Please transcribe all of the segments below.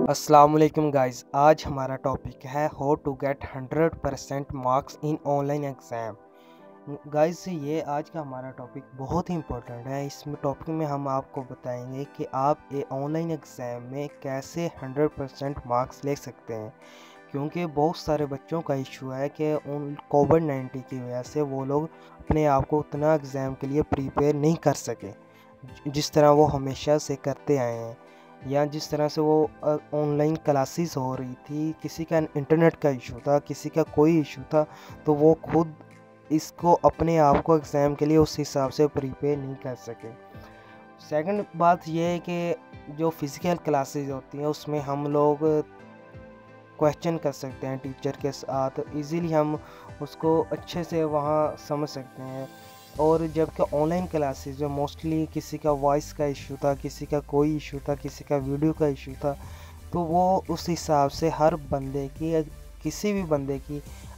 अस्सलाम वालेकुम गाइस। आज हमारा टॉपिक है how to get 100% marks in online exam. Guys ये आज का हमारा टॉपिक बहुत ही इम्पोर्टेंट है। इसमें टॉपिक में हम आपको बताएंगे कि आप ऑनलाइन एग्ज़ाम में कैसे 100% मार्क्स ले सकते हैं, क्योंकि बहुत सारे बच्चों का इशू है कि उन कोविड-19 की वजह से वो लोग अपने आप को उतना एग्ज़ाम के लिए प्रिपेयर नहीं कर सके जिस तरह वो हमेशा से करते आए हैं, या जिस तरह से वो ऑनलाइन क्लासेस हो रही थी। किसी का इंटरनेट का इशू था, किसी का कोई इशू था, तो वो खुद इसको अपने आप को एग्ज़ाम के लिए उस हिसाब से प्रिपेयर नहीं कर सके। सेकंड बात ये है कि जो फ़िज़िकल क्लासेस होती हैं उसमें हम लोग क्वेश्चन कर सकते हैं टीचर के साथ, इजीली हम उसको अच्छे से वहाँ समझ सकते हैं। और जबकि ऑनलाइन क्लासेस में मोस्टली किसी का वॉइस का इशू था, किसी का कोई इशू था, किसी का वीडियो का इशू था, तो वो उस हिसाब से हर बंदे की, किसी भी बंदे की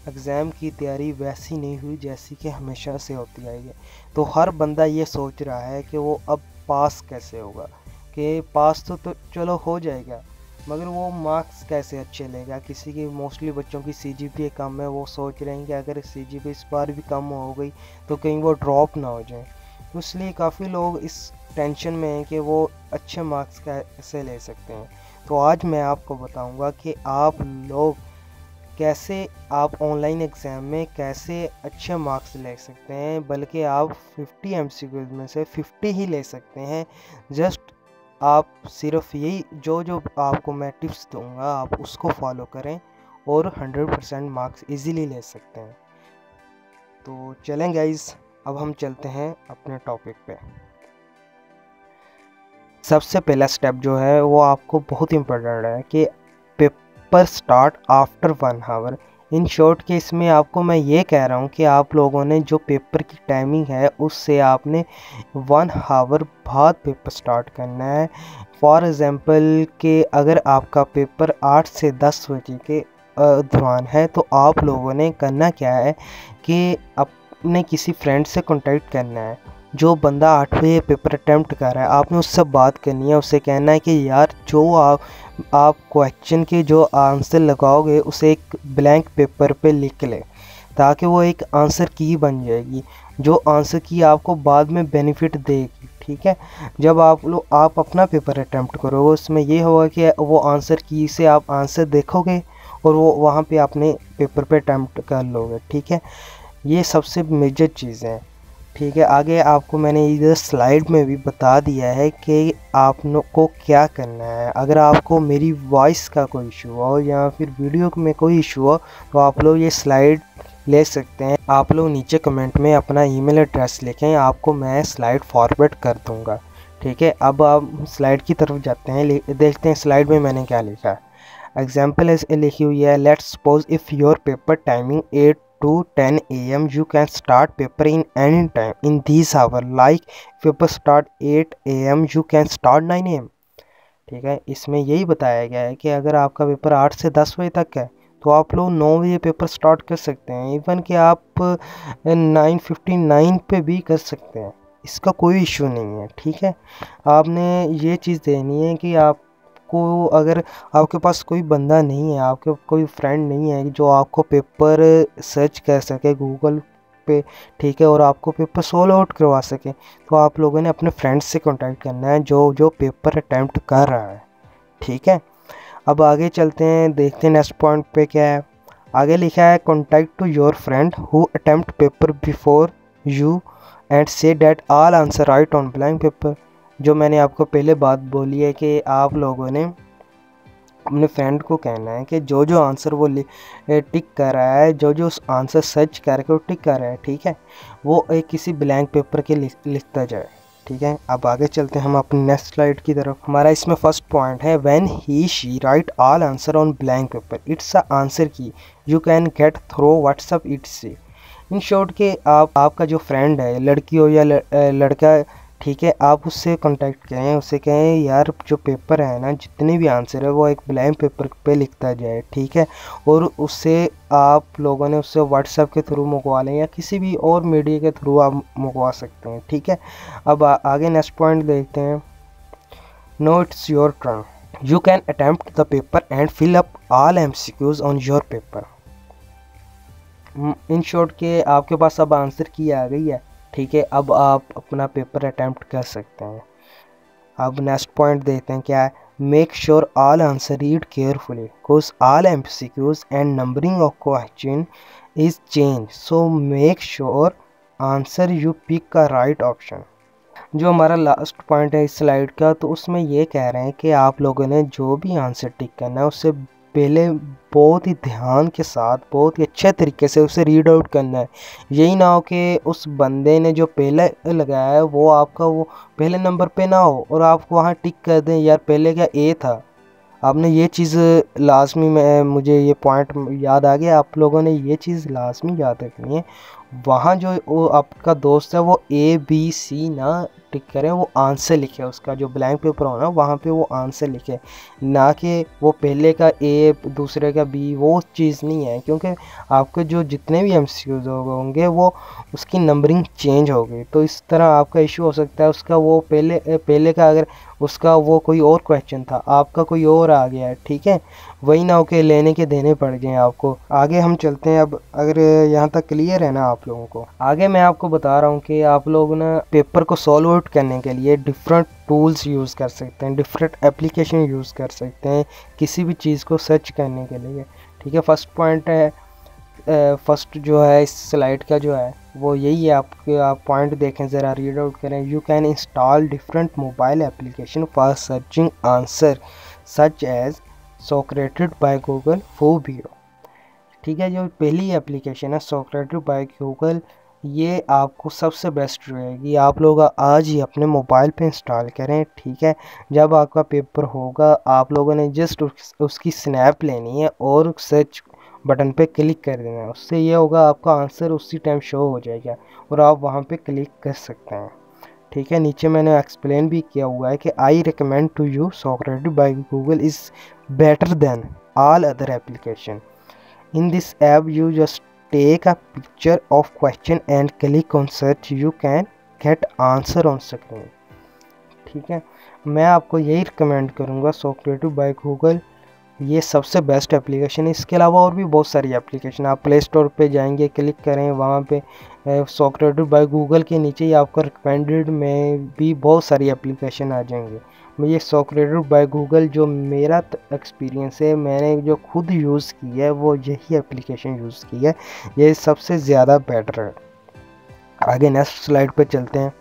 एग्ज़ाम की तैयारी वैसी नहीं हुई जैसी कि हमेशा से होती आई है। तो हर बंदा ये सोच रहा है कि वो अब पास कैसे होगा, कि पास तो चलो हो जाएगा, मगर वो मार्क्स कैसे अच्छे लेगा। किसी की मोस्टली बच्चों की सीजीपीए कम है, वो सोच रहे हैं कि अगर सीजीपीए इस बार भी कम हो गई तो कहीं वो ड्रॉप ना हो जाए। तो इसलिए काफ़ी लोग इस टेंशन में हैं कि वो अच्छे मार्क्स कैसे ले सकते हैं। तो आज मैं आपको बताऊंगा कि आप लोग कैसे आप ऑनलाइन एग्ज़ाम में कैसे अच्छे मार्क्स ले सकते हैं, बल्कि आप 50 एमसीक्यूज़ में से 50 ही ले सकते हैं। जस्ट आप सिर्फ यही जो आपको मैं टिप्स दूंगा आप उसको फॉलो करें और 100% मार्क्स इजीली ले सकते हैं। तो चलें गाइस, अब हम चलते हैं अपने टॉपिक पे। सबसे पहला स्टेप जो है वो आपको बहुत इम्पोर्टेंट है कि paper start after 1 hour. In short के इसमें आपको मैं ये कह रहा हूँ कि आप लोगों ने जो पेपर की टाइमिंग है उससे आपने 1 आवर बाद पेपर स्टार्ट करना है। फॉर एग्ज़ाम्पल कि अगर आपका पेपर 8 से 10 बजे के दौरान है, तो आप लोगों ने करना क्या है कि अपने किसी फ्रेंड से कांटेक्ट करना है। जो बंदा 8 बजे पेपर अटैम्प्ट कर रहा है, आपने उससे बात करनी है, उससे कहना है कि यार जो आप क्वेश्चन के जो आंसर लगाओगे उसे एक ब्लैंक पेपर पे लिख ले, ताकि वो एक आंसर की बन जाएगी, जो आंसर की आपको बाद में बेनिफिट देगी। ठीक है, जब आप अपना पेपर अटैम्प्ट करोगे उसमें ये होगा कि वो आंसर की से आप आंसर देखोगे और वो वहाँ पे अपने पेपर पे अटैम्प्ट कर लोगे। ठीक है, ये सबसे मेजर चीज़ है। ठीक है, आगे आपको मैंने इधर स्लाइड में भी बता दिया है कि आप को क्या करना है। अगर आपको मेरी वॉइस का कोई इशू हो या फिर वीडियो में कोई इशू हो, तो आप लोग ये स्लाइड ले सकते हैं। आप लोग नीचे कमेंट में अपना ईमेल एड्रेस लिखें, आपको मैं स्लाइड फॉरवर्ड कर दूंगा। ठीक है, अब आप स्लाइड की तरफ जाते हैं, देखते हैं स्लाइड में मैंने क्या लिखा है। एग्जाम्पल लिखी हुई है, let's suppose if your paper timing 8 to 10 AM, you can start paper in any time in these hour, like paper start 8 AM, you can start 9 AM। ठीक है, इसमें यही बताया गया है कि अगर आपका पेपर 8 से 10 बजे तक है तो आप लोग 9 बजे पेपर स्टार्ट कर सकते हैं। इवन कि आप 9:59 पे भी कर सकते हैं, इसका कोई इशू नहीं है। ठीक है, आपने ये चीज़ देनी है कि आप को अगर आपके पास कोई बंदा नहीं है, आपके कोई फ्रेंड नहीं है जो आपको पेपर सर्च कर सके गूगल पे, ठीक है, और आपको पेपर सोल्व आउट करवा सके, तो आप लोगों ने अपने फ्रेंड्स से कांटेक्ट करना है जो पेपर अटैम्प्ट कर रहा है। ठीक है, अब आगे चलते हैं, देखते हैं नेक्स्ट पॉइंट पे क्या है। आगे लिखा है, contact to your friend who attempt paper before you and say that all answer write on blank paper. जो मैंने आपको पहले बात बोली है कि आप लोगों ने अपने फ्रेंड को कहना है कि जो आंसर वो टिक कर रहा है, जो आंसर सर्च करके वो टिक कर रहा है, ठीक है, वो एक किसी ब्लैंक पेपर के लिखता जाए। ठीक है, अब आगे चलते हैं हम अपनी नेक्स्ट स्लाइड की तरफ। हमारा इसमें फर्स्ट पॉइंट है, when he she write all answer on blank paper it's a answer key you can get through WhatsApp it's. In short के आपका जो फ्रेंड है, लड़की हो या लड़का, ठीक है, आप उससे कांटेक्ट करें, उससे कहें यार जो पेपर है ना, जितने भी आंसर है वो एक ब्लैंक पेपर पे लिखता जाए। ठीक है, और उससे आप लोगों ने उससे व्हाट्सएप के थ्रू मंगवा लें या किसी भी और मीडिया के थ्रू आप मंगवा सकते हैं। ठीक है, अब आगे नेक्स्ट पॉइंट देखते हैं। No it's your turn. You can attempt the paper and fill up all MCQs on your paper. In short के आपके पास अब आंसर की आ गई है, ठीक है, अब आप अपना पेपर अटेम्प्ट कर सकते हैं। अब नेक्स्ट पॉइंट देखते हैं क्या है। Make sure all answer read carefully because all MCQs and numbering of question is change, so make sure answer you pick का राइट ऑप्शन। जो हमारा लास्ट पॉइंट है इस स्लाइड का, तो उसमें ये कह रहे हैं कि आप लोगों ने जो भी आंसर टिक करना है उससे पहले बहुत ही ध्यान के साथ, बहुत ही अच्छे तरीके से उसे रीड आउट करना है। यही ना हो कि उस बंदे ने जो पहले लगाया है वो आपका वो पहले नंबर पे ना हो और आप वहाँ टिक कर दें यार पहले क्या ए था। आपने ये चीज़ लाजमी में, मुझे ये पॉइंट याद आ गया, आप लोगों ने ये चीज़ लाजमी याद रखनी है। वहाँ जो वो आपका दोस्त है वो ABC ना टिक करें, वो आंसर लिखे, उसका जो ब्लैंक पेपर हो ना वहाँ पे वो आंसर लिखे, ना कि वो पहले का A दूसरे का B, वो चीज़ नहीं है। क्योंकि आपके जो जितने भी MCQs होंगे वो उसकी नंबरिंग चेंज होगी, तो इस तरह आपका इशू हो सकता है। उसका वो पहले का अगर उसका वो कोई और क्वेश्चन था, आपका कोई और आ गया है, ठीक है, वही ना होके लेने के देने पड़ गए आपको। आगे हम चलते हैं। अब अगर यहाँ तक क्लियर है ना आप लोगों को, आगे मैं आपको बता रहा हूँ कि आप लोग ना पेपर को सॉल्व आउट करने के लिए डिफरेंट टूल्स यूज़ कर सकते हैं, डिफरेंट एप्लीकेशन यूज़ कर सकते हैं किसी भी चीज़ को सर्च करने के लिए, ठीक है। फर्स्ट पॉइंट है, फर्स्ट जो है इस स्लाइड का जो है वो यही है। आप पॉइंट देखें ज़रा, रीड आउट करें। You can install different mobile application for searching answer such as Socratic by Google फोबियो, ठीक है। जो पहली एप्लीकेशन है सोक्रेटेड बाय गूगल, ये आपको सबसे बेस्ट रहेगी। आप लोग आज ही अपने मोबाइल पे इंस्टॉल करें, ठीक है। जब आपका पेपर होगा आप लोगों ने जस्ट उसकी स्नैप लेनी है और सर्च बटन पे क्लिक कर देना है। उससे ये होगा आपका आंसर उसी टाइम शो हो जाएगा और आप वहाँ पे क्लिक कर सकते हैं, ठीक है। नीचे मैंने एक्सप्लेन भी किया हुआ है कि I recommend to you Socratic by Google is better than all other application. In this app you just take a picture of question and click on search, you can get answer on screen, ठीक है। मैं आपको यही recommend करूँगा, सोक्रेटेड by Google ये सबसे best application है। इसके अलावा और भी बहुत सारी एप्लीकेशन, आप प्ले स्टोर पे जाएंगे, क्लिक करें, वहाँ पे सोक्रेटेड बाय गूगल के नीचे ही आपको रिकमेंडेड में भी बहुत सारी एप्लीकेशन आ जाएंगे। ये सोक्रेटेड बाय गूगल जो मेरा एक्सपीरियंस है, मैंने जो खुद यूज़ की है वो यही एप्लीकेशन यूज़ की है, ये सबसे ज़्यादा बेटर है। आगे नेक्स्ट स्लाइड पे चलते हैं।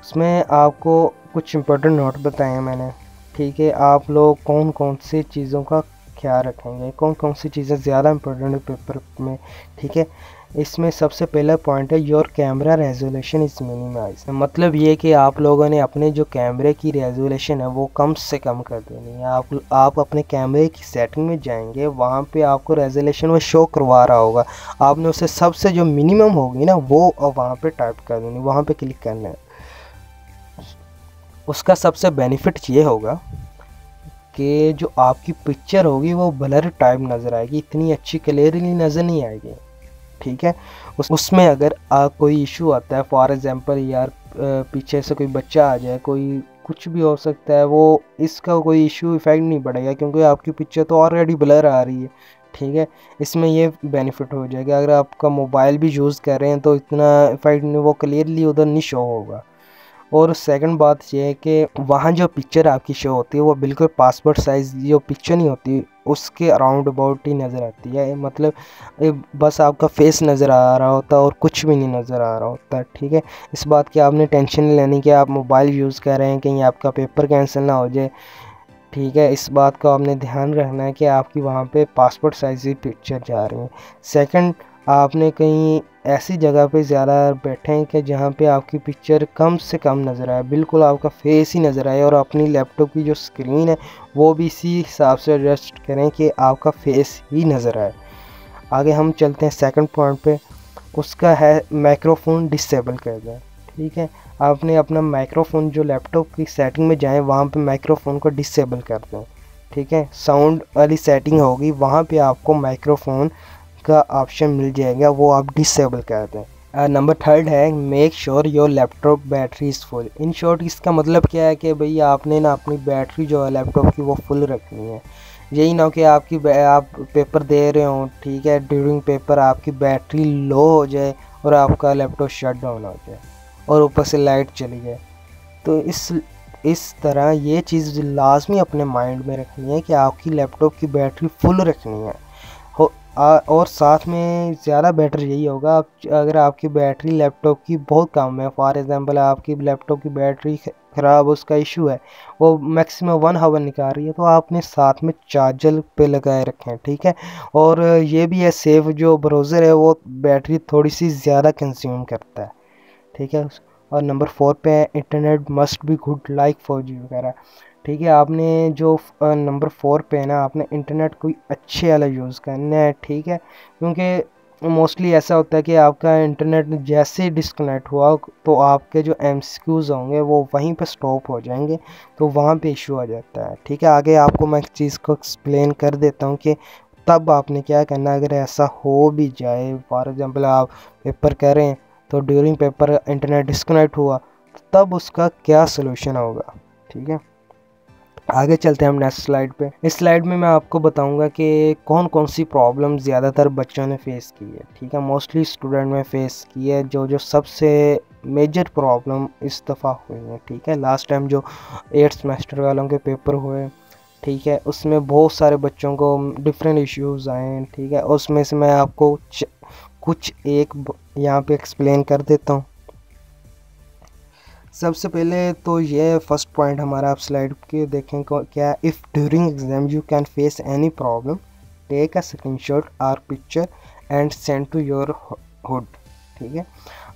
उसमें आपको कुछ इंपॉर्टेंट नोट बताए हैं मैंने, ठीक है। आप लोग कौन कौन सी चीज़ों का ख्याल रखेंगे, कौन कौन सी चीज़ें ज़्यादा इंपॉर्टेंट है पेपर में, ठीक है। इसमें सबसे पहला पॉइंट है your camera resolution is minimize. मतलब ये कि आप लोगों ने अपने जो कैमरे की रेजोल्यूशन है वो कम से कम कर देनी है। आप अपने कैमरे की सेटिंग में जाएंगे, वहाँ पे आपको रेजोल्यूशन वो शो करवा रहा होगा, आपने उसे सबसे जो मिनिमम होगी ना वो वहाँ पे टाइप कर देनी, वहाँ पे क्लिक करना है। उसका सबसे बेनिफिट ये होगा कि जो आपकी पिक्चर होगी वो ब्लर टाइप नज़र आएगी, इतनी अच्छी क्लियरली नज़र नहीं आएगी, ठीक है। उसमें अगर कोई इशू आता है, फॉर एग्जांपल यार पीछे से कोई बच्चा आ जाए, कोई कुछ भी हो सकता है, वो इसका कोई इशू इफेक्ट नहीं पड़ेगा क्योंकि आपकी पिक्चर तो ऑलरेडी ब्लर आ रही है, ठीक है। इसमें ये बेनिफिट हो जाएगा। अगर आपका मोबाइल भी यूज़ कर रहे हैं तो इतना इफेक्ट नहीं, वो क्लियरली उधर नहीं शो होगा। और सेकंड बात ये है कि वहाँ जो पिक्चर आपकी शो होती है वो बिल्कुल पासपोर्ट साइज़ जो पिक्चर नहीं होती उसके अराउंड अबाउट ही नज़र आती है। मतलब बस आपका फेस नज़र आ रहा होता है और कुछ भी नहीं नज़र आ रहा होता, ठीक है। इस बात की आपने टेंशन नहीं लेनी कि आप मोबाइल यूज़ कर रहे हैं कहीं आपका पेपर कैंसिल ना हो जाए, ठीक है। इस बात का आपने ध्यान रखना है कि आपकी वहाँ पे पासपोर्ट साइज़ ही पिक्चर जा रही है। सेकंड, आपने कहीं ऐसी जगह पे ज़्यादा बैठे हैं कि जहाँ पे आपकी पिक्चर कम से कम नज़र आए, बिल्कुल आपका फेस ही नज़र आए, और अपनी लैपटॉप की जो स्क्रीन है वो भी इसी हिसाब से एडजस्ट करें कि आपका फेस ही नज़र आए। आगे हम चलते हैं सेकंड पॉइंट पे, उसका है माइक्रोफोन डिसेबल कर दें, ठीक है। आपने अपना माइक्रोफोन जो लैपटॉप की सेटिंग में जाएँ वहाँ पे माइक्रोफोन को डिसेबल कर दें, ठीक है। साउंड वाली सेटिंग होगी, वहाँ पे आपको माइक्रोफोन का ऑप्शन मिल जाएगा, वो आप डिसेबल कर दें, नंबर थर्ड है make sure your laptop battery is full. In short इसका मतलब क्या है कि भाई आपने ना अपनी बैटरी जो है लैपटॉप की वो फुल रखनी है। यही ना हो कि आप पेपर दे रहे हो, ठीक है, ड्यूरिंग पेपर आपकी बैटरी लो हो जाए और आपका लैपटॉप शट डाउन हो जाए और ऊपर से लाइट चली जाए। तो इस तरह ये चीज़ लाजमी अपने माइंड में रखनी है कि आपकी लैपटॉप की बैटरी फुल रखनी है। और साथ में ज़्यादा बेटर यही होगा अगर आपकी बैटरी लैपटॉप की बहुत कम है, फॉर एग्ज़ाम्पल आपकी लैपटॉप की बैटरी ख़राब, उसका इशू है, वो मैक्सिमम 1 आवर निकाल रही है, तो आपने साथ में चार्जर पे लगाए रखें, ठीक है। और ये भी है सेफ जो ब्राउज़र है वो बैटरी थोड़ी सी ज़्यादा कंज्यूम करता है, ठीक है। और नंबर 4 पे है internet must be good like 4G वगैरह, ठीक है। आपने जो नंबर 4 पे है ना, आपने इंटरनेट कोई अच्छे वाला यूज़ करना है, ठीक है, क्योंकि मोस्टली ऐसा होता है कि आपका इंटरनेट जैसे ही डिस्कनेक्ट हुआ तो आपके जो MCQs होंगे वो वहीं पे स्टॉप हो जाएंगे, तो वहाँ पे इशू आ जाता है, ठीक है। आगे आपको मैं इस चीज़ को एक्सप्लेन कर देता हूँ कि तब आपने क्या करना है अगर ऐसा हो भी जाए। फॉर एग्ज़ाम्पल आप पेपर कर रहे हैं तो ड्यूरिंग पेपर इंटरनेट डिस्कनेक्ट हुआ, तब उसका क्या सलूशन होगा, ठीक है। आगे चलते हैं हम नेक्स्ट स्लाइड पे। इस स्लाइड में मैं आपको बताऊंगा कि कौन कौन सी प्रॉब्लम ज़्यादातर बच्चों ने फेस की है, ठीक है, मोस्टली स्टूडेंट ने फेस की है, जो सबसे मेजर प्रॉब्लम इस दफ़ा हुई है, ठीक है। लास्ट टाइम जो 8th सेमेस्टर वालों के पेपर हुए, ठीक है, उसमें बहुत सारे बच्चों को डिफरेंट इश्यूज़ आए हैं, ठीक है। उसमें से मैं आपको कुछ एक यहाँ पे एक्सप्लेन कर देता हूँ। सबसे पहले तो ये फर्स्ट पॉइंट हमारा, आप स्लाइड के देखें क्या, if during exam you can face any problem take a screenshot और picture and send to your hood, ठीक है।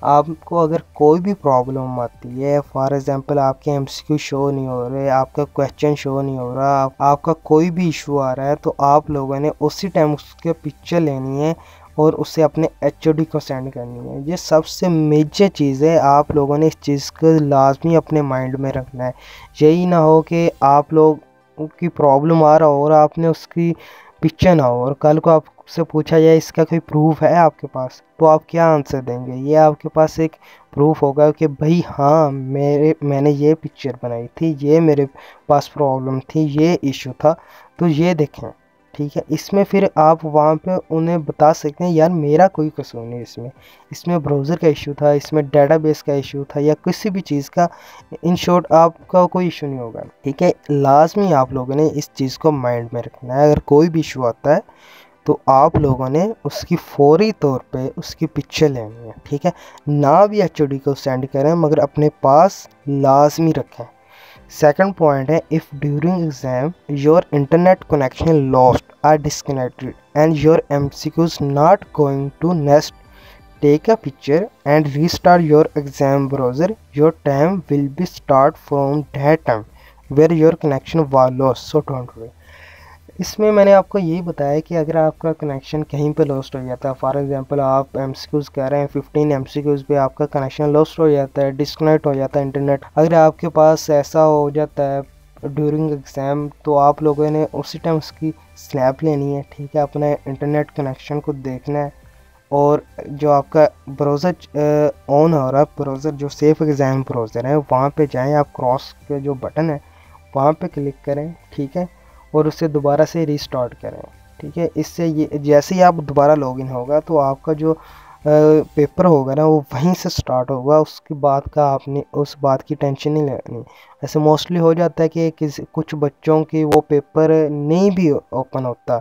आपको अगर कोई भी प्रॉब्लम आती है, फॉर एग्जांपल आपके MCQ शो नहीं हो रहे, आपका क्वेश्चन शो नहीं हो रहा, आपका कोई भी इशू आ रहा है, तो आप लोगों ने उसी टाइम उसके पिक्चर लेनी है और उसे अपने HOD को सेंड करनी है। ये सबसे मेजर चीज़ है, आप लोगों ने इस चीज़ को लाजमी अपने माइंड में रखना है। यही ना हो कि आप लोग की प्रॉब्लम आ रहा हो और आपने उसकी पिक्चर ना हो और कल को आपसे पूछा जाए इसका कोई प्रूफ है आपके पास, तो आप क्या आंसर देंगे। ये आपके पास एक प्रूफ होगा कि भाई हाँ मैंने ये पिक्चर बनाई थी, ये मेरे पास प्रॉब्लम थी, ये इशू था, तो ये देखें, ठीक है। इसमें फिर आप वहाँ पे उन्हें बता सकते हैं यार मेरा कोई कसूर नहीं इसमें ब्राउज़र का इशू था, इसमें डेटाबेस का इशू था या किसी भी चीज़ का, इन शॉर्ट आपका कोई इशू नहीं होगा, ठीक है। लाजमी आप लोगों ने इस चीज़ को माइंड में रखना है। अगर कोई भी इशू आता है तो आप लोगों ने उसकी फौरी तौर पे उसकी पिक्चर लेनी है, ठीक है। ना भी HOD को सेंड करें मगर अपने पास लाजमी रखें। सेकंड पॉइंट है if during exam your internet connection lost or disconnected and your MCQs not going to next, take a picture and restart your exam browser, your time will be start from that time where your connection was lost, so don't worry. इसमें मैंने आपको यही बताया कि अगर आपका connection कहीं पे लॉस्ट हो जाता है, फॉर एग्जांपल आप MCQs कह रहे हैं, 15 MCQs पे आपका कनेक्शन लॉस्ट हो जाता है, डिस्कनेक्ट हो जाता है इंटरनेट, अगर आपके पास ऐसा हो जाता है ड्यूरिंग एग्ज़ाम, तो आप लोगों ने उसी टाइम उसकी स्नैप लेनी है, ठीक है। अपने इंटरनेट कनेक्शन को देखना है और जो आपका ब्राउज़र ऑन हो रहा है, ब्राउज़र जो सेफ एग्ज़ाम ब्राउज़र है, वहाँ पे जाएँ आप, क्रॉस के जो बटन है वहाँ पे क्लिक करें, ठीक है, और उसे दोबारा से रीस्टार्ट करें, ठीक है। इससे ये जैसे ही आप दोबारा लॉगिन होगा तो आपका जो पेपर होगा ना वो वहीं से स्टार्ट होगा, उसके बाद का आपने उस बात की टेंशन नहीं लेनी। ऐसे मोस्टली हो जाता है कि कुछ बच्चों की वो पेपर नहीं भी ओपन होता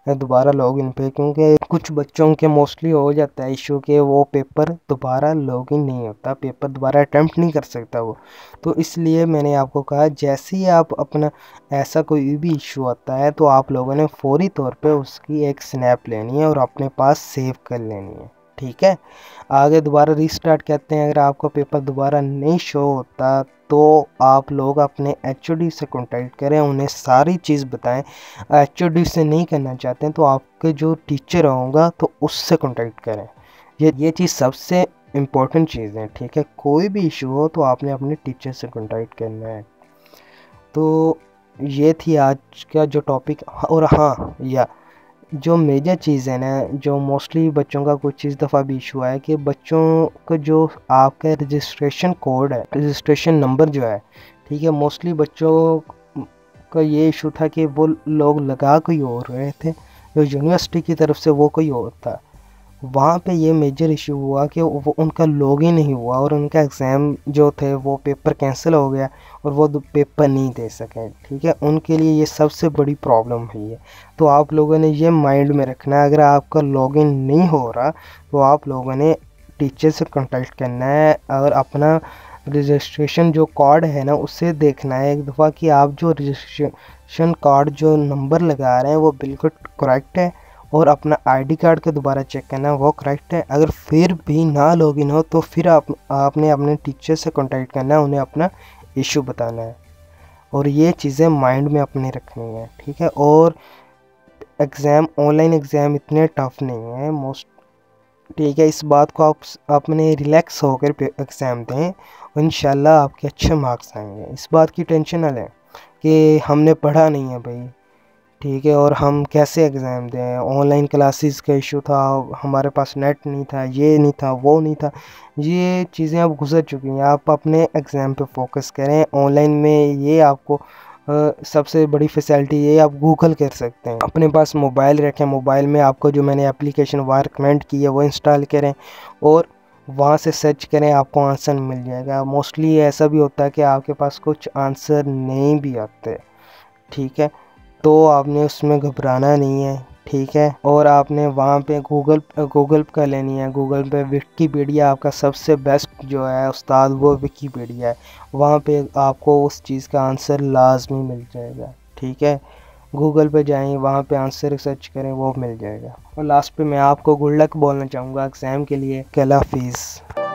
दोबारा लॉगिन पे, क्योंकि कुछ बच्चों के मोस्टली हो जाता है इशू के वो पेपर दोबारा लॉगिन नहीं होता, पेपर दोबारा अटैम्प्ट नहीं कर सकता वो। तो इसलिए मैंने आपको कहा जैसे ही आप अपना ऐसा कोई भी इशू आता है तो आप लोगों ने फौरी तौर पे उसकी एक स्नैप लेनी है और अपने पास सेव कर लेनी है, ठीक है। आगे दोबारा रीस्टार्ट कहते हैं, अगर आपका पेपर दोबारा नहीं शो होता तो आप लोग अपने HOD से कांटेक्ट करें, उन्हें सारी चीज़ बताएं। HOD से नहीं करना चाहते हैं तो आपके जो टीचर होगा तो उससे कांटेक्ट करें। ये चीज़ सबसे इम्पोर्टेंट चीज़ है, ठीक है। कोई भी इशू हो तो आपने अपने टीचर से कांटेक्ट करना है। तो ये थी आज का जो टॉपिक। और हाँ, या जो मेजर चीज़ है ना, जो मोस्टली बच्चों का कुछ इस दफ़ा भी इशू है कि बच्चों को जो आपका रजिस्ट्रेशन कोड है, रजिस्ट्रेशन नंबर जो है, ठीक है, मोस्टली बच्चों का ये इशू था कि वो लोग लगा कोई और रहे थे, जो यूनिवर्सिटी की तरफ से वो कोई और था। वहाँ पे ये मेजर इशू हुआ कि वो उनका लॉग ही नहीं हुआ और उनका एग्ज़ाम जो थे वो पेपर कैंसिल हो गया और वो पेपर नहीं दे सके। ठीक है, उनके लिए ये सबसे बड़ी प्रॉब्लम हुई है। तो आप लोगों ने ये माइंड में रखना है, अगर आपका लॉगिन नहीं हो रहा तो आप लोगों ने टीचर से कांटेक्ट करना है और अपना रजिस्ट्रेशन जो कार्ड है ना उससे देखना है एक दफ़ा कि आप जो रजिस्ट्रेशन कार्ड जो नंबर लगा रहे हैं वो बिल्कुल करेक्ट है, और अपना आईडी कार्ड का दोबारा चेक करना वो करेक्ट है। अगर फिर भी ना लॉगिन हो तो फिर आपने अपने टीचर से कांटेक्ट करना है, उन्हें अपना इशू बताना है और ये चीज़ें माइंड में अपने रखनी है। ठीक है, और एग्ज़ाम, ऑनलाइन एग्ज़ाम इतने टफ नहीं है मोस्ट, ठीक है, इस बात को आप अपने रिलैक्स होकर एग्ज़ाम दें और इंशाल्लाह आपके अच्छे मार्क्स आएंगे। इस बात की टेंशन ना लें कि हमने पढ़ा नहीं है भाई, ठीक है, और हम कैसे एग्ज़ाम दें, ऑनलाइन क्लासेस का इशू था, हमारे पास नेट नहीं था, ये नहीं था, वो नहीं था। ये चीज़ें अब गुजर चुकी हैं, आप अपने एग्ज़ाम पे फोकस करें। ऑनलाइन में ये आपको सबसे बड़ी फैसिलिटी ये आप गूगल कर सकते हैं, अपने पास मोबाइल रखें, मोबाइल में आपको जो मैंने एप्लीकेशन वहाँ रिकमेंड की है वो इंस्टॉल करें और वहाँ से सर्च करें, आपको आंसर मिल जाएगा। मोस्टली ऐसा भी होता है कि आपके पास कुछ आंसर नहीं भी आते, ठीक है, तो आपने उसमें घबराना नहीं है, ठीक है, और आपने वहाँ पे गूगल कर लेनी है। गूगल पे विकिपीडिया आपका सबसे बेस्ट जो है उस्ताद, वो विकिपीडिया है, वहाँ पे आपको उस चीज़ का आंसर लाजमी मिल जाएगा। ठीक है, गूगल पे जाएं, वहाँ पे आंसर सर्च करें, वो मिल जाएगा। और लास्ट पे मैं आपको गुड लक बोलना चाहूँगा एग्ज़ाम के लिए। अल्लाह हाफिज़।